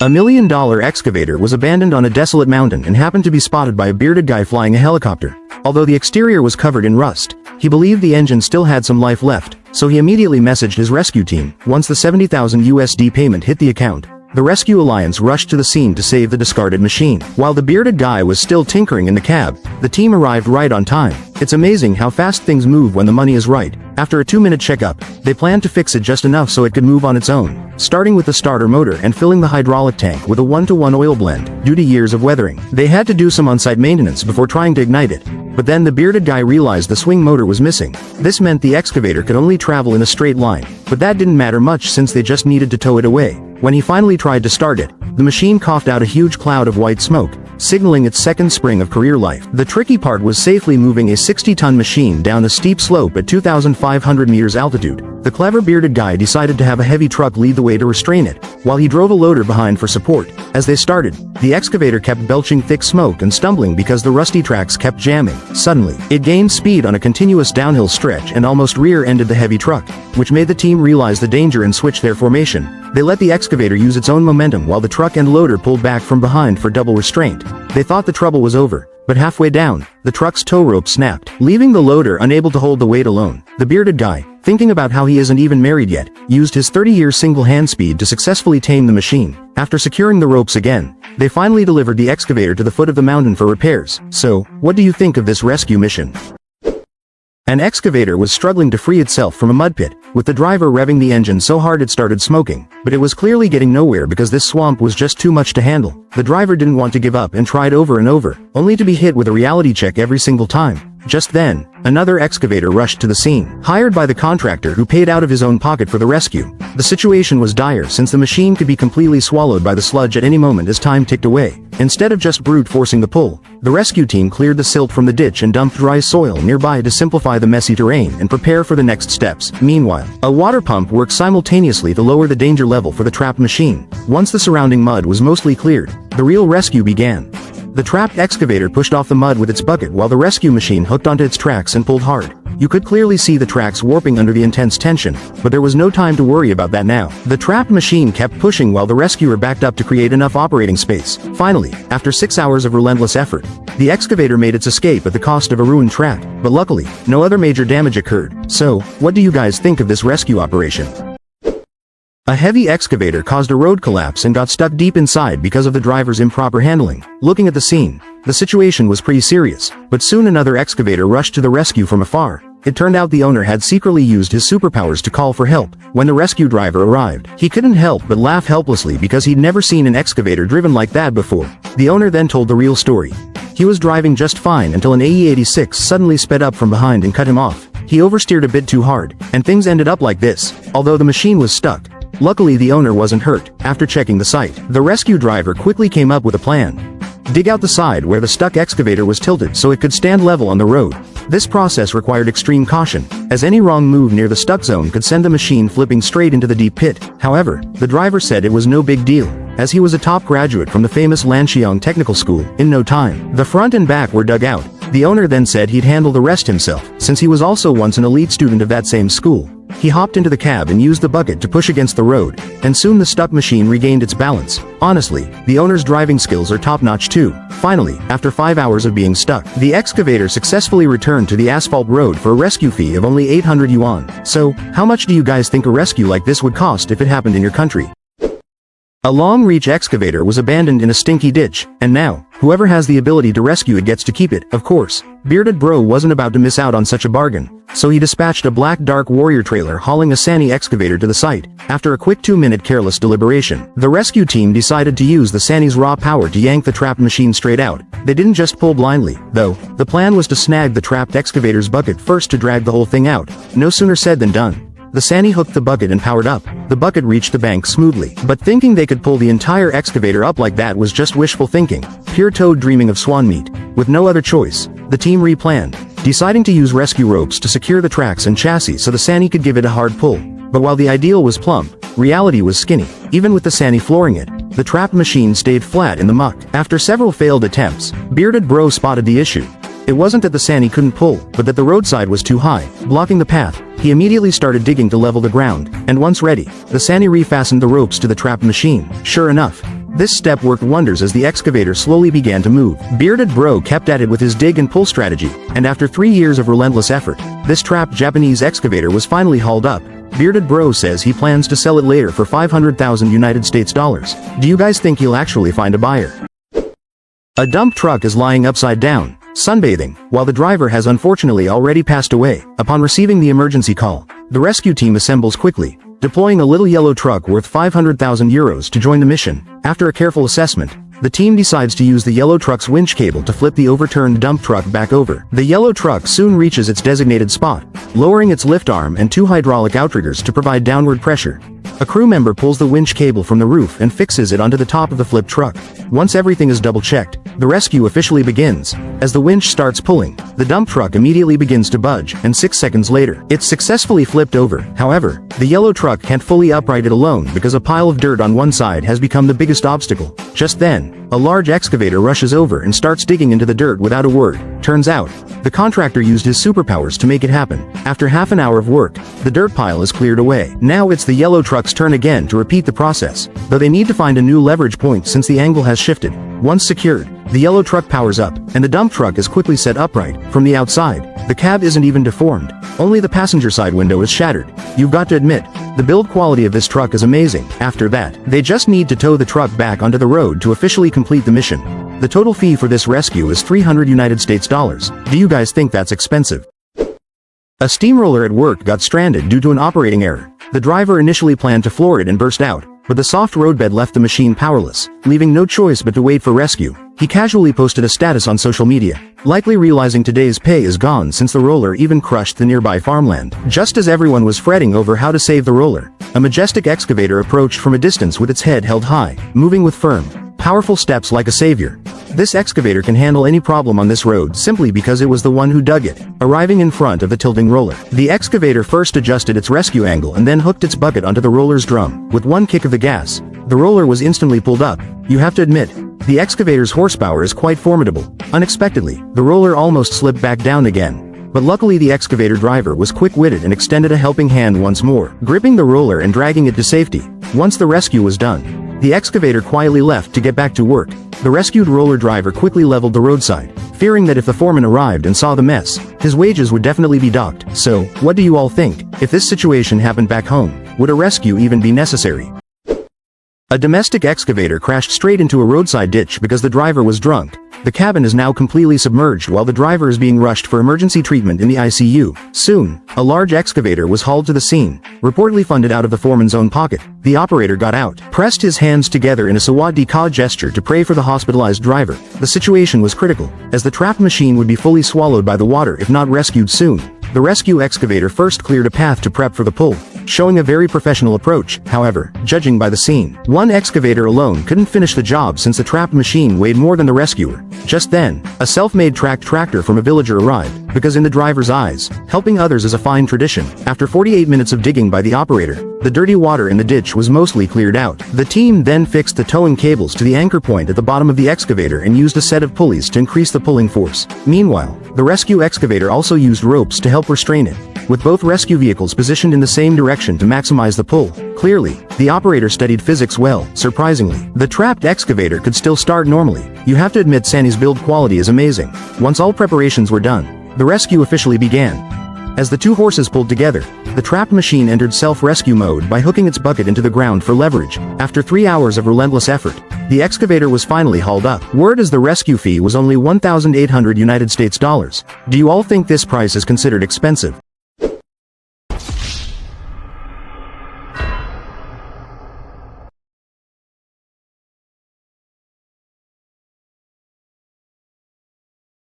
A $1 million excavator was abandoned on a desolate mountain and happened to be spotted by a bearded guy flying a helicopter. Although the exterior was covered in rust, he believed the engine still had some life left, so he immediately messaged his rescue team. Once the $70,000 payment hit the account, the Rescue Alliance rushed to the scene to save the discarded machine. While the bearded guy was still tinkering in the cab, the team arrived right on time. It's amazing how fast things move when the money is right. After a 2-minute checkup, they planned to fix it just enough so it could move on its own, starting with the starter motor and filling the hydraulic tank with a 1-to-1 oil blend. Due to years of weathering, they had to do some on-site maintenance before trying to ignite it. But then the bearded guy realized the swing motor was missing. This meant the excavator could only travel in a straight line, but that didn't matter much since they just needed to tow it away. When he finally tried to start it, the machine coughed out a huge cloud of white smoke, signaling its second spring of career life. The tricky part was safely moving a 60-ton machine down a steep slope at 2,500 meters altitude. The clever bearded guy decided to have a heavy truck lead the way to restrain it, while he drove a loader behind for support. As they started, the excavator kept belching thick smoke and stumbling because the rusty tracks kept jamming. Suddenly, it gained speed on a continuous downhill stretch and almost rear-ended the heavy truck, which made the team realize the danger and switch their formation. They let the excavator use its own momentum while the truck and loader pulled back from behind for double restraint. They thought the trouble was over, but halfway down, the truck's tow rope snapped, leaving the loader unable to hold the weight alone. The bearded guy, thinking about how he isn't even married yet, used his 30-year single-hand speed to successfully tame the machine. After securing the ropes again, they finally delivered the excavator to the foot of the mountain for repairs. So, what do you think of this rescue mission? An excavator was struggling to free itself from a mud pit, with the driver revving the engine so hard it started smoking, but it was clearly getting nowhere because this swamp was just too much to handle. The driver didn't want to give up and tried over and over, only to be hit with a reality check every single time. Just then, another excavator rushed to the scene, hired by the contractor who paid out of his own pocket for the rescue. The situation was dire since the machine could be completely swallowed by the sludge at any moment as time ticked away. Instead of just brute forcing the pull, the rescue team cleared the silt from the ditch and dumped dry soil nearby to simplify the messy terrain and prepare for the next steps. Meanwhile, a water pump worked simultaneously to lower the danger level for the trapped machine. Once the surrounding mud was mostly cleared, the real rescue began. The trapped excavator pushed off the mud with its bucket while the rescue machine hooked onto its tracks and pulled hard. You could clearly see the tracks warping under the intense tension, but there was no time to worry about that now. The trapped machine kept pushing while the rescuer backed up to create enough operating space. Finally, after 6 hours of relentless effort, the excavator made its escape at the cost of a ruined track, but luckily, no other major damage occurred. So, what do you guys think of this rescue operation? A heavy excavator caused a road collapse and got stuck deep inside because of the driver's improper handling. Looking at the scene, the situation was pretty serious, but soon another excavator rushed to the rescue from afar. It turned out the owner had secretly used his superpowers to call for help. When the rescue driver arrived, he couldn't help but laugh helplessly because he'd never seen an excavator driven like that before. The owner then told the real story. He was driving just fine until an AE-86 suddenly sped up from behind and cut him off. He oversteered a bit too hard, and things ended up like this, although the machine was stuck. Luckily the owner wasn't hurt. After checking the site, the rescue driver quickly came up with a plan. Dig out the side where the stuck excavator was tilted so it could stand level on the road. This process required extreme caution, as any wrong move near the stuck zone could send the machine flipping straight into the deep pit. However, the driver said it was no big deal, as he was a top graduate from the famous Lanxiang Technical School. In no time, the front and back were dug out. The owner then said he'd handle the rest himself, since he was also once an elite student of that same school. He hopped into the cab and used the bucket to push against the road, and soon the stuck machine regained its balance. Honestly, the owner's driving skills are top-notch too. Finally, after 5 hours of being stuck, the excavator successfully returned to the asphalt road for a rescue fee of only 800 yuan. So, how much do you guys think a rescue like this would cost if it happened in your country? A long-reach excavator was abandoned in a stinky ditch, and now, whoever has the ability to rescue it gets to keep it, of course. Bearded Bro wasn't about to miss out on such a bargain, so he dispatched a black dark warrior trailer hauling a Sani excavator to the site. After a quick 2-minute careless deliberation, the rescue team decided to use the Sani's raw power to yank the trapped machine straight out. They didn't just pull blindly, though. The plan was to snag the trapped excavator's bucket first to drag the whole thing out. No sooner said than done. The Sani hooked the bucket and powered up. The bucket reached the bank smoothly, but thinking they could pull the entire excavator up like that was just wishful thinking. Pure toad dreaming of swan meat. With no other choice, the team replanned, deciding to use rescue ropes to secure the tracks and chassis so the Sani could give it a hard pull. But while the ideal was plump, reality was skinny. Even with the Sani flooring it, the trapped machine stayed flat in the muck. After several failed attempts, Bearded Bro spotted the issue. It wasn't that the Sani couldn't pull, but that the roadside was too high, blocking the path. He immediately started digging to level the ground, and once ready, the Sani refastened the ropes to the trapped machine. Sure enough, This step worked wonders as the excavator slowly began to move. Bearded Bro kept at it with his dig and pull strategy, and after 3 years of relentless effort, this trapped Japanese excavator was finally hauled up. Bearded Bro says he plans to sell it later for 500,000 United States dollars. Do you guys think he'll actually find a buyer? A dump truck is lying upside down, sunbathing, while the driver has unfortunately already passed away. Upon receiving the emergency call, the rescue team assembles quickly, deploying a little yellow truck worth 500,000 euros to join the mission. After a careful assessment, the team decides to use the yellow truck's winch cable to flip the overturned dump truck back over. The yellow truck soon reaches its designated spot, lowering its lift arm and 2 hydraulic outriggers to provide downward pressure. A crew member pulls the winch cable from the roof and fixes it onto the top of the flipped truck. Once everything is double-checked, the rescue officially begins. As the winch starts pulling, the dump truck immediately begins to budge, and 6 seconds later, it's successfully flipped over. However, the yellow truck can't fully upright it alone because a pile of dirt on one side has become the biggest obstacle. Just then, a large excavator rushes over and starts digging into the dirt without a word. Turns out, the contractor used his superpowers to make it happen. After half an hour of work, the dirt pile is cleared away. Now it's the yellow truck's turn again to repeat the process, though they need to find a new leverage point since the angle has shifted. Once secured, the yellow truck powers up, and the dump truck is quickly set upright. From the outside, the cab isn't even deformed. Only the passenger side window is shattered. You've got to admit, the build quality of this truck is amazing. After that, they just need to tow the truck back onto the road to officially complete the mission. The total fee for this rescue is 300 United States dollars. Do you guys think that's expensive? A steamroller at work got stranded due to an operating error. The driver initially planned to floor it and burst out, but the soft roadbed left the machine powerless, leaving no choice but to wait for rescue. He casually posted a status on social media, likely realizing today's pay is gone since the roller even crushed the nearby farmland. Just as everyone was fretting over how to save the roller, a majestic excavator approached from a distance with its head held high, moving with firm, powerful steps like a savior. This excavator can handle any problem on this road simply because it was the one who dug it, arriving in front of the tilting roller. The excavator first adjusted its rescue angle and then hooked its bucket onto the roller's drum. With one kick of the gas, the roller was instantly pulled up. You have to admit, the excavator's horsepower is quite formidable. Unexpectedly, the roller almost slipped back down again. But luckily the excavator driver was quick-witted and extended a helping hand once more, gripping the roller and dragging it to safety. Once the rescue was done, the excavator quietly left to get back to work. The rescued roller driver quickly leveled the roadside, fearing that if the foreman arrived and saw the mess, his wages would definitely be docked. So, what do you all think? If this situation happened back home, would a rescue even be necessary? A domestic excavator crashed straight into a roadside ditch because the driver was drunk. The cabin is now completely submerged while the driver is being rushed for emergency treatment in the ICU. Soon, a large excavator was hauled to the scene, reportedly funded out of the foreman's own pocket. The operator got out, pressed his hands together in a Sawadee Ka gesture to pray for the hospitalized driver. The situation was critical, as the trapped machine would be fully swallowed by the water if not rescued soon. The rescue excavator first cleared a path to prep for the pull, showing a very professional approach. However, judging by the scene, one excavator alone couldn't finish the job since the trapped machine weighed more than the rescuer. Just then, a self-made tracked tractor from a villager arrived, because in the driver's eyes, helping others is a fine tradition. After 48 minutes of digging by the operator, the dirty water in the ditch was mostly cleared out. The team then fixed the towing cables to the anchor point at the bottom of the excavator and used a set of pulleys to increase the pulling force. Meanwhile, the rescue excavator also used ropes to help restrain it, with both rescue vehicles positioned in the same direction to maximize the pull. Clearly, the operator studied physics well. Surprisingly, the trapped excavator could still start normally. You have to admit Sanny's build quality is amazing. Once all preparations were done, the rescue officially began. As the two horses pulled together, the trapped machine entered self-rescue mode by hooking its bucket into the ground for leverage. After 3 hours of relentless effort, the excavator was finally hauled up. Word is the rescue fee was only 1,800 United States dollars. Do you all think this price is considered expensive?